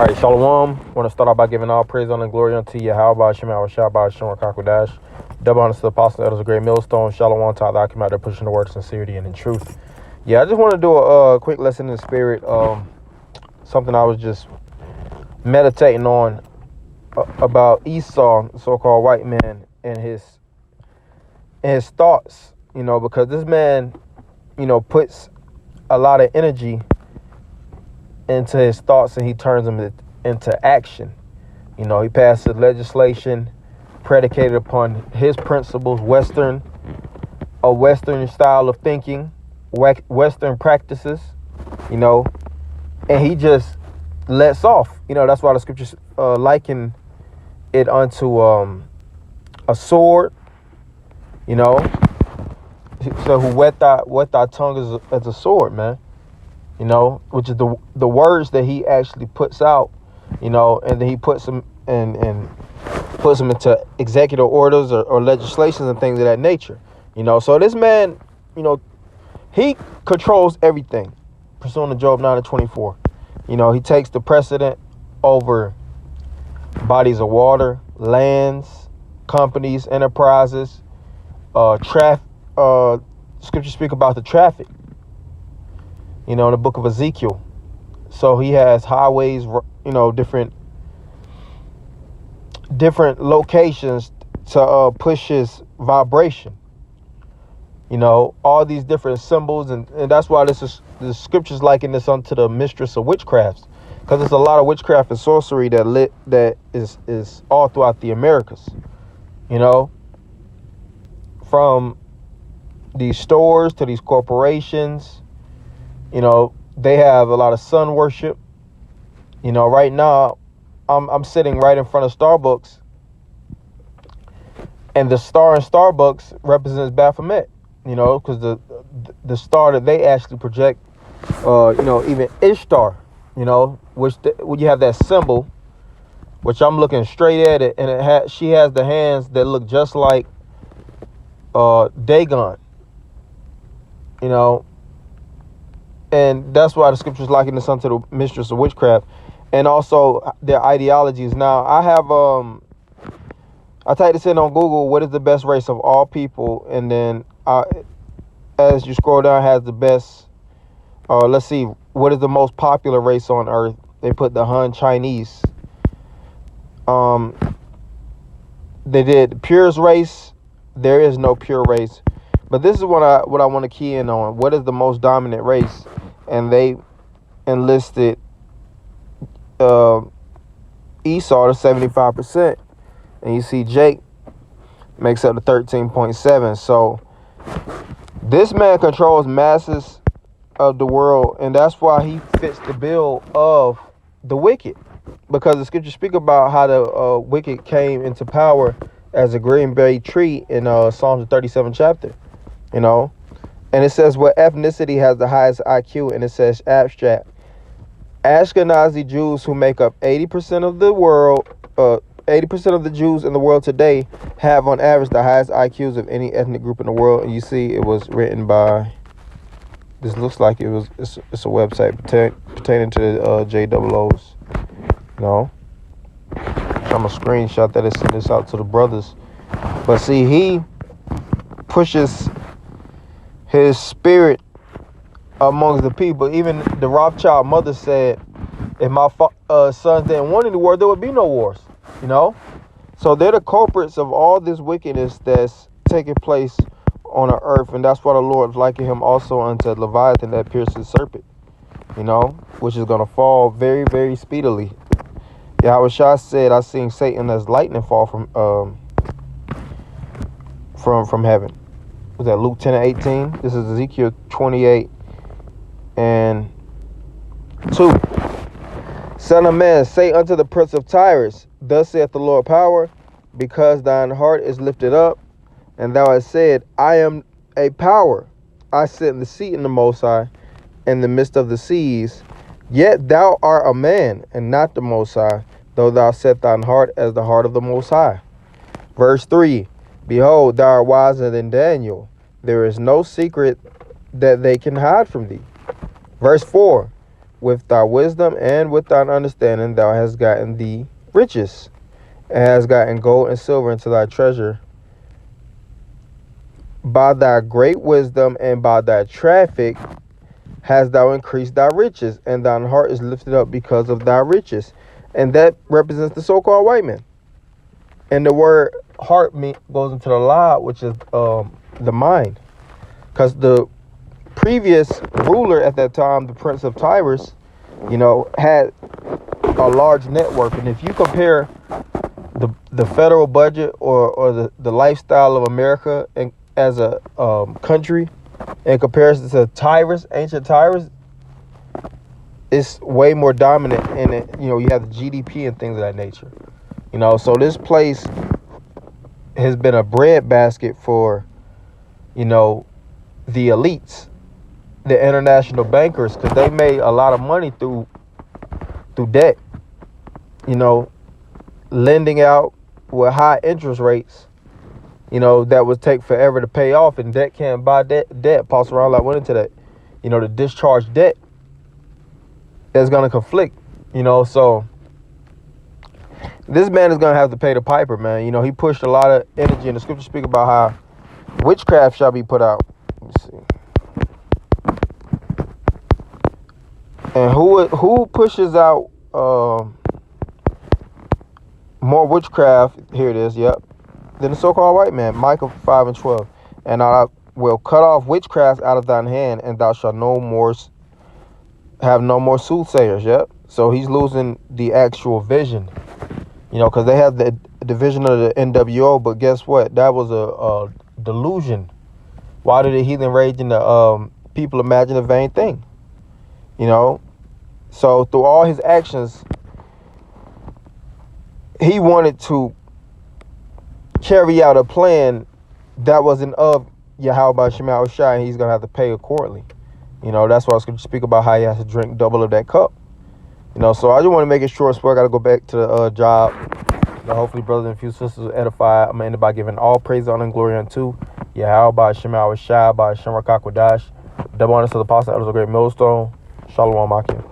All right, Shalom. Want to start off by giving all praise, honor, and glory unto Yahweh, Shema, Shabbat, Shem, Kakodash. Double honor to the apostles, elders, of great millstone. Shalom to Allah, come out there pushing the word of sincerity and in truth. Yeah, I just want to do a quick lesson in the spirit. Something I was just meditating on about Esau, the so-called white man, and his thoughts. Because this man, puts a lot of energy into his thoughts and he turns them into action. He passes legislation predicated upon his principles, a Western style of thinking, Western practices, and he just lets off. That's why the scriptures liken it unto a sword, So who wet thy tongue as a sword, man. Which is the words that he actually puts out, and then he puts them and puts them into executive orders or legislations and things of that nature. So this man, he controls everything. Pursuant to Job 9:24. He takes the precedent over bodies of water, lands, companies, enterprises, scriptures speak about the traffic. In the book of Ezekiel. So he has highways, different locations to push his vibration. All these different symbols, and that's why the scriptures liken this unto the mistress of witchcrafts, because there's a lot of witchcraft and sorcery that is all throughout the Americas. From these stores to these corporations. They have a lot of sun worship. Right now, I'm sitting right in front of Starbucks, and the star in Starbucks represents Baphomet. Because the star that they actually project, even Ishtar, when you have that symbol, which I'm looking straight at it, and she has the hands that look just like Dagon. And that's why the scriptures liken this unto the mistress of witchcraft, and also their ideologies. Now, I typed this in on Google. What is the best race of all people? And then, as you scroll down, it has the best. Let's see, what is the most popular race on Earth? They put the Han Chinese. They did the purest race. There is no pure race. But this is what I want to key in on. What is the most dominant race? And they enlisted Esau to 75%. And you see Jake makes up to 13.7. So this man controls masses of the world. And that's why he fits the bill of the wicked. Because the scriptures speak about how the wicked came into power as a green bay tree in Psalms 37 chapter. And it says what ethnicity has the highest IQ, and it says abstract. Ashkenazi Jews, who make up 80% of the world, 80% of the Jews in the world today, have on average the highest IQs of any ethnic group in the world. And you see, it was written by. This looks like it's a website pertaining to JOOs. I'm a screenshot that and send this out to the brothers. But see, he pushes his spirit amongst the people. Even the Rothschild mother said, if my sons didn't want any war, there would be no wars. So they're the culprits of all this wickedness that's taking place on the earth. And that's why the Lord likened him also unto Leviathan that pierces the serpent, which is going to fall very, very speedily. Yahweh Shah said, I seen Satan as lightning fall from heaven. Was that Luke 10:18? This is Ezekiel 28 and 2. Son of man, say unto the prince of Tyrus, thus saith the Lord power, because thine heart is lifted up, and thou hast said, I am a power. I sit in the seat in the Most High, in the midst of the seas. Yet thou art a man, and not the Most High, though thou set thine heart as the heart of the Most High. Verse 3. Behold, thou art wiser than Daniel. There is no secret that they can hide from thee. Verse 4. with thy wisdom and with thine understanding thou hast gotten thee riches, and hast gotten gold and silver into thy treasure. By thy great wisdom and by thy traffic hast thou increased thy riches, and thine heart is lifted up because of thy riches. And that represents the so-called white man. And the word heart goes into the la, which is the mind. Because the previous ruler at that time, the Prince of Tyrus, had a large net worth. And if you compare the federal budget or the lifestyle of America and as a country in comparison to Tyrus, ancient Tyrus, it's way more dominant in it. You have the GDP and things of that nature. So this place has been a breadbasket for, the elites, the international bankers, because they made a lot of money through debt, lending out with high interest rates, that would take forever to pay off, and debt can't buy debt. Paul Sarala went into that, to discharge debt that's going to conflict, so this man is going to have to pay the piper, man. He pushed a lot of energy, and the scriptures speak about how witchcraft shall be put out. Let me see. And who pushes out more witchcraft? Here it is. Yep. Than the so-called white man. Micah 5:12. And I will cut off witchcraft out of thine hand, and thou shalt have no more soothsayers. Yep. So he's losing the actual vision. Because they have the division of the NWO, but guess what? That was a delusion. Why did the heathen rage and the people imagine a vain thing? So through all his actions, he wanted to carry out a plan that wasn't of Yahweh Shema Shai, and he's going to have to pay accordingly. That's why I was going to speak about how he has to drink double of that cup. So I just want to make it short, so I got to go back to the job. Hopefully, brothers and few sisters will edify. I'm going to end by giving all praise, honor, and glory unto Yahweh Shema Shai, by Shem Rakakwadash. Double honor to the apostle, elders of great millstone. Shalom, Akim.